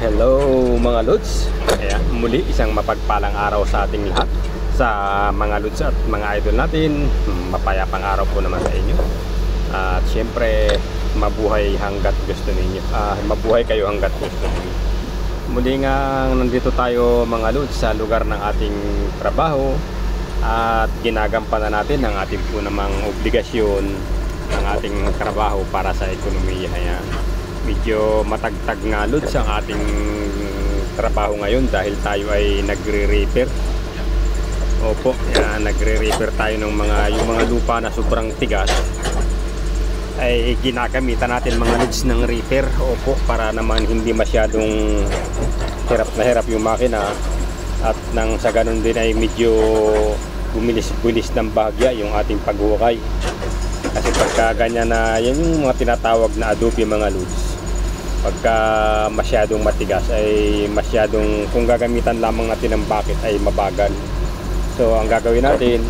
Hello mga Lods. Ayan, muli isang mapagpalang araw sa ating lahat. Sa mga Lods at mga idol natin, mapayapang araw po naman sa inyo. At syempre, mabuhay hanggat gusto ninyo. Mabuhay kayo hanggat gusto ninyo. Muli nga nandito tayo mga Lods sa lugar ng ating trabaho. At ginagampanan natin ang ating po namang obligasyon ng ating trabaho para sa ekonomiya. Ayan. Medyo matagtag nga Lods ang ating trabaho ngayon dahil tayo ay nagre-repair. Opo, yan, nagre-repair tayo ng yung mga lupa na sobrang tigas ay ginagamitan natin mga Lods ng repair. Opo, para naman hindi masyadong hirap na hirap yung makina at nang sa ganun din ay medyo bumilis-bulis ng bahagya yung ating paghukay. Kasi pagka ganyan na, yan yung mga tinatawag na adobe mga Lods. Pagka masyadong matigas ay masyadong, kung gagamitan lamang natin ng bucket ay mabagal. So ang gagawin natin,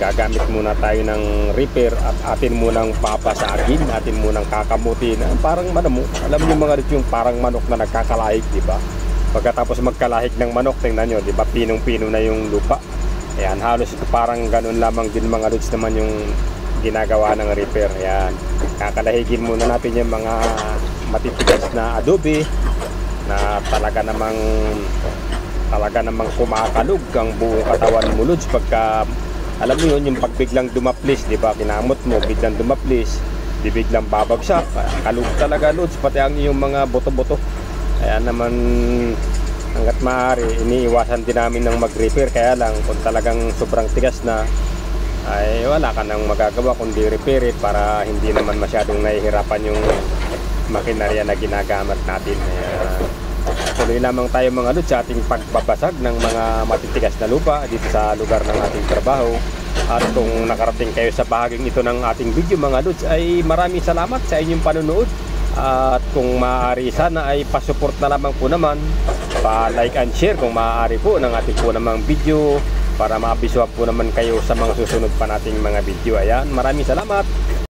gagamit muna tayo ng repair at atin munang papasagin, atin munang kakamutin. Parang manamo, alam niyo mga Lods yung parang manok na nagkakalahig, di ba? Pagkatapos magkalahig ng manok, tingnan nyo, di ba, pinong-pino na yung lupa. Ayan, halos parang ganun lamang din mga Lods naman yung ginagawa ng repair. Ayan, kakalahigin muna natin yung mga matitigas na adobe na talaga namang kumakalog ang buong katawan mo Lods. Pagka alam mo yun, yung pagbiglang dumaplis, di ba, kinamot mo, biglang dumaplis, biglang babagsak, kalog talaga Lods, pati ang yung mga boto-boto. Kaya naman hanggat maaari iniiwasan din namin ng mag-repair. Kaya lang kung talagang sobrang tigas na ay wala ka nang magagawa kundi repair it para hindi naman masyadong nahihirapan yung makinarya na ginagamit natin. Tuloy lamang tayo mga Lods sa ating pagbabasag ng mga matitigas na lupa dito sa lugar ng ating trabaho. At kung nakarating kayo sa bahaging ito ng ating video mga Lods ay maraming salamat sa inyong panonood. At kung maaari sana ay pasupport na lamang po naman, pa-like and share kung maaari po ng ating po namang video para maabisuhan po naman kayo sa mga susunod pa nating mga video. Ayan, maraming salamat.